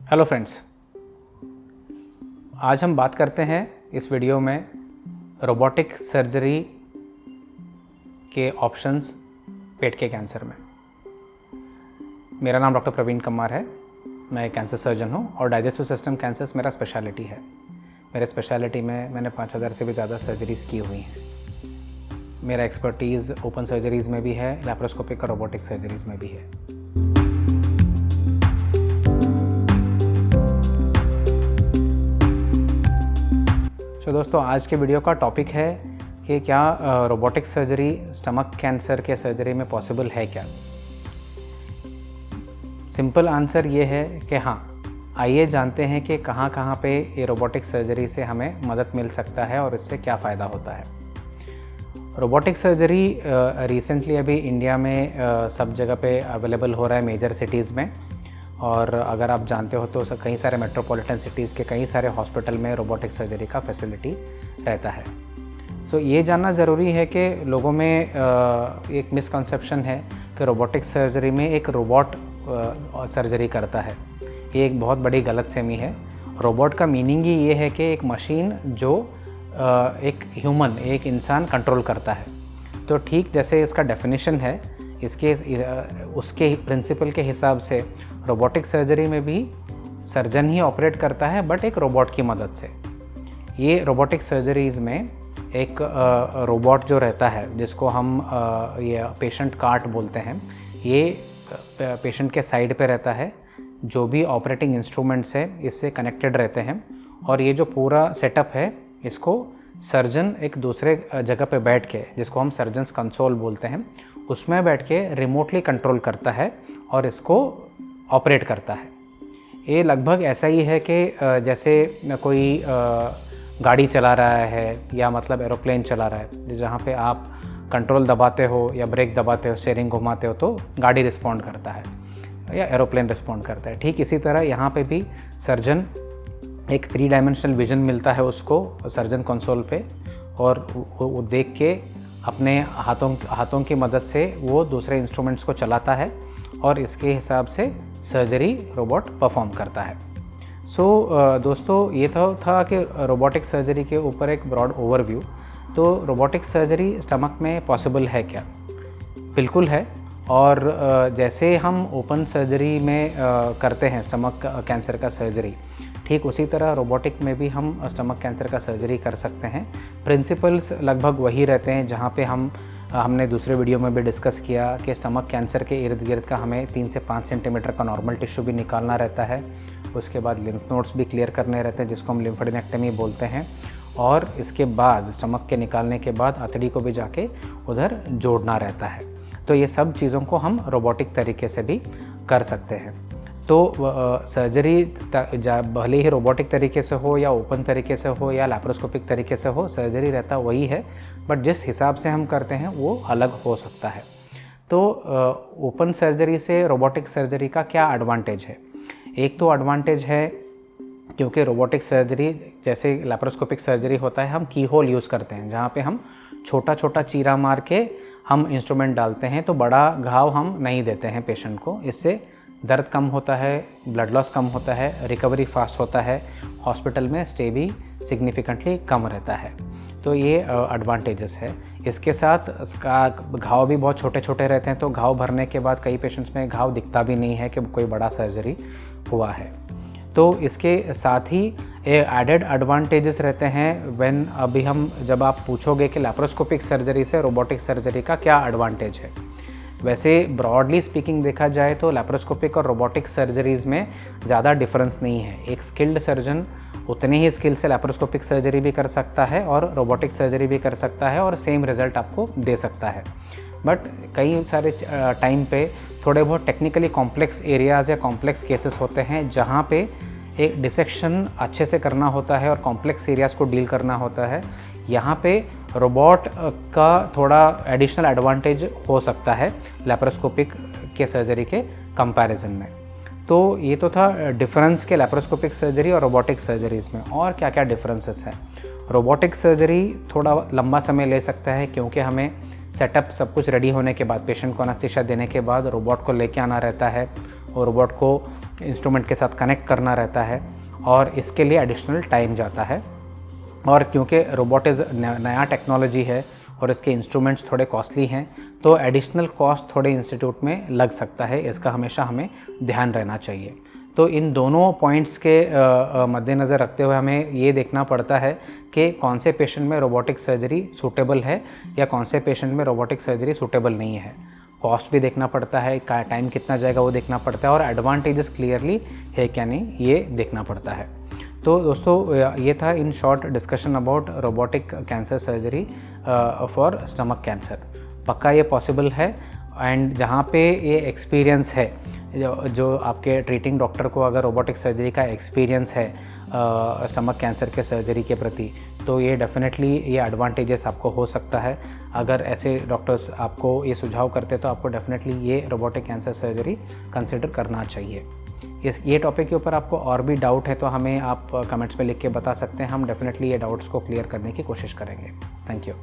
Hello friends, आज हम बात करते हैं इस वीडियो में रोबोटिक सर्जरी के ऑप्शंस पेट के कैंसर में। मेरा नाम डॉक्टर प्रवीण कम्मार है। मैं कैंसर सर्जन हूं और डाइजेस्टिव सिस्टम कैंसर्स मेरा स्पेशलिटी है। मेरे स्पेशलिटी में मैंने 5000 से भी ज़्यादा सर्जरीज़ की हुई हैं। मेरा एक्सपर्टीज़ ओपन सर्जरीज़ में भी है, लैप्रोस्कोपिक और रोबोटिक सर्जरीज़ में भी है। तो दोस्तों, आज के वीडियो का टॉपिक है कि क्या रोबोटिक सर्जरी स्टमक कैंसर के सर्जरी में पॉसिबल है क्या। सिंपल आंसर ये है कि हाँ। आइए जानते हैं कि कहाँ कहाँ पे ये रोबोटिक सर्जरी से हमें मदद मिल सकता है और इससे क्या फ़ायदा होता है। रोबोटिक सर्जरी रिसेंटली अभी इंडिया में सब जगह पे अवेलेबल हो रहा है, मेजर सिटीज़ में। और अगर आप जानते हो तो कई सारे मेट्रोपॉलिटन सिटीज़ के कई सारे हॉस्पिटल में रोबोटिक सर्जरी का फैसिलिटी रहता है। तो ये जानना ज़रूरी है कि लोगों में एक मिसकंसेप्शन है कि रोबोटिक सर्जरी में एक रोबोट सर्जरी करता है। ये एक बहुत बड़ी गलतफहमी है। रोबोट का मीनिंग ही ये है कि एक मशीन जो एक ह्यूमन, एक इंसान कंट्रोल करता है। तो ठीक जैसे इसका डेफिनेशन है, उसके प्रिंसिपल के हिसाब से रोबोटिक सर्जरी में भी सर्जन ही ऑपरेट करता है, बट एक रोबोट की मदद से। ये रोबोटिक सर्जरीज़ में एक रोबोट जो रहता है, जिसको हम ये पेशेंट कार्ट बोलते हैं, ये पेशेंट के साइड पे रहता है। जो भी ऑपरेटिंग इंस्ट्रूमेंट्स है इससे कनेक्टेड रहते हैं और ये जो पूरा सेटअप है इसको सर्जन एक दूसरे जगह पे बैठ के, जिसको हम सर्जन्स कंसोल बोलते हैं, उसमें बैठ के रिमोटली कंट्रोल करता है और इसको ऑपरेट करता है। ये लगभग ऐसा ही है कि जैसे कोई गाड़ी चला रहा है या मतलब एरोप्लेन चला रहा है, जहाँ पे आप कंट्रोल दबाते हो या ब्रेक दबाते हो, स्टीयरिंग घुमाते हो तो गाड़ी रिस्पॉन्ड करता है या एरोप्लेन रिस्पॉन्ड करता है। ठीक इसी तरह यहाँ पे भी सर्जन एक 3 डायमेंशनल विजन मिलता है उसको सर्जन कंसोल पे, और वो देख के अपने हाथों की मदद से वो दूसरे इंस्ट्रूमेंट्स को चलाता है और इसके हिसाब से सर्जरी रोबोट परफॉर्म करता है। दोस्तों, ये तो था कि रोबोटिक सर्जरी के ऊपर एक ब्रॉड ओवरव्यू। तो रोबोटिक सर्जरी स्टमक में पॉसिबल है क्या? बिल्कुल है। और जैसे हम ओपन सर्जरी में करते हैं स्टमक कैंसर का सर्जरी, ठीक उसी तरह रोबोटिक में भी हम स्टमक कैंसर का सर्जरी कर सकते हैं। प्रिंसिपल्स लगभग वही रहते हैं, जहाँ पे हमने दूसरे वीडियो में भी डिस्कस किया कि स्टमक कैंसर के इर्द गिर्द का हमें 3 से 5 सेंटीमीटर का नॉर्मल टिश्यू भी निकालना रहता है। उसके बाद लिम्फ नोड्स भी क्लियर करने रहते हैं, जिसको हम लिम्फेडेक्टमी बोलते हैं। और इसके बाद स्टमक के निकालने के बाद अतड़ी को भी जाके उधर जोड़ना रहता है। तो ये सब चीज़ों को हम रोबोटिक तरीके से भी कर सकते हैं। तो सर्जरी भले ही रोबोटिक तरीके से हो या ओपन तरीके से हो या लैप्रोस्कोपिक तरीके से हो, सर्जरी रहता वही है, बट जिस हिसाब से हम करते हैं वो अलग हो सकता है। तो ओपन सर्जरी से रोबोटिक सर्जरी का क्या एडवांटेज है? एक तो एडवांटेज है क्योंकि रोबोटिक सर्जरी जैसे लैप्रोस्कोपिक सर्जरी होता है, हम की होल यूज़ करते हैं, जहाँ पे हम छोटा छोटा चीरा मार के हम इंस्ट्रूमेंट डालते हैं, तो बड़ा घाव हम नहीं देते हैं पेशेंट को। इससे दर्द कम होता है, ब्लड लॉस कम होता है, रिकवरी फास्ट होता है, हॉस्पिटल में स्टे भी सिग्निफिकेंटली कम रहता है। तो ये एडवांटेजेस है। इसके साथ इसका घाव भी बहुत छोटे छोटे रहते हैं, तो घाव भरने के बाद कई पेशेंट्स में घाव दिखता भी नहीं है कि कोई बड़ा सर्जरी हुआ है। तो इसके साथ ही एडेड एडवांटेजेस रहते हैं जब आप पूछोगे कि लैप्रोस्कोपिक सर्जरी से रोबोटिक सर्जरी का क्या एडवांटेज है। वैसे ब्रॉडली स्पीकिंग देखा जाए तो लैप्रोस्कोपिक और रोबोटिक सर्जरीज़ में ज़्यादा डिफरेंस नहीं है। एक स्किल्ड सर्जन उतने ही स्किल से लैप्रोस्कोपिक सर्जरी भी कर सकता है और रोबोटिक सर्जरी भी कर सकता है और सेम रिज़ल्ट आपको दे सकता है। बट कई सारे टाइम पे थोड़े बहुत टेक्निकली कॉम्प्लेक्स एरियाज़ या कॉम्प्लेक्स केसेस होते हैं, जहाँ पे एक डिसेक्शन अच्छे से करना होता है और कॉम्प्लेक्स एरियाज़ को डील करना होता है। यहाँ पे रोबोट का थोड़ा एडिशनल एडवांटेज हो सकता है लैप्रोस्कोपिक के सर्जरी के कंपैरिजन में। तो ये तो था डिफरेंस के लैप्रोस्कोपिक सर्जरी और रोबोटिक सर्जरीज़ में। और क्या क्या डिफरेंसेस हैं? रोबोटिक सर्जरी थोड़ा लंबा समय ले सकता है क्योंकि हमें सेटअप सब कुछ रेडी होने के बाद, पेशेंट को एनेस्थीसिया देने के बाद रोबोट को लेके आना रहता है और रोबोट को इंस्ट्रूमेंट के साथ कनेक्ट करना रहता है और इसके लिए एडिशनल टाइम जाता है। और क्योंकि रोबोट नया टेक्नोलॉजी है और इसके इंस्ट्रूमेंट्स थोड़े कॉस्टली हैं, तो एडिशनल कॉस्ट थोड़े इंस्टीट्यूट में लग सकता है, इसका हमेशा हमें ध्यान रहना चाहिए। तो इन दोनों पॉइंट्स के मद्देनज़र रखते हुए हमें ये देखना पड़ता है कि कौन से पेशेंट में रोबोटिक सर्जरी सूटेबल है या कौन से पेशेंट में रोबोटिक सर्जरी सूटेबल नहीं है। कॉस्ट भी देखना पड़ता है, टाइम कितना जाएगा वो देखना पड़ता है और एडवांटेजेस क्लियरली है क्या नहीं ये देखना पड़ता है। तो दोस्तों ये था in short discussion about robotic cancer surgery for stomach cancer. पक्का ये पॉसिबल है एंड जहाँ पे ये एक्सपीरियंस है, जो आपके ट्रीटिंग डॉक्टर को अगर रोबोटिक सर्जरी का एक्सपीरियंस है स्टमक कैंसर के सर्जरी के प्रति, तो ये डेफिनेटली ये एडवांटेजेस आपको हो सकता है। अगर ऐसे डॉक्टर्स आपको ये सुझाव करते तो आपको डेफिनेटली ये रोबोटिक कैंसर सर्जरी कंसिडर करना चाहिए। ये टॉपिक के ऊपर आपको और भी डाउट है तो हमें आप कमेंट्स में लिख के बता सकते हैं, हम डेफिनेटली ये डाउट्स को क्लियर करने की कोशिश करेंगे। Thank you.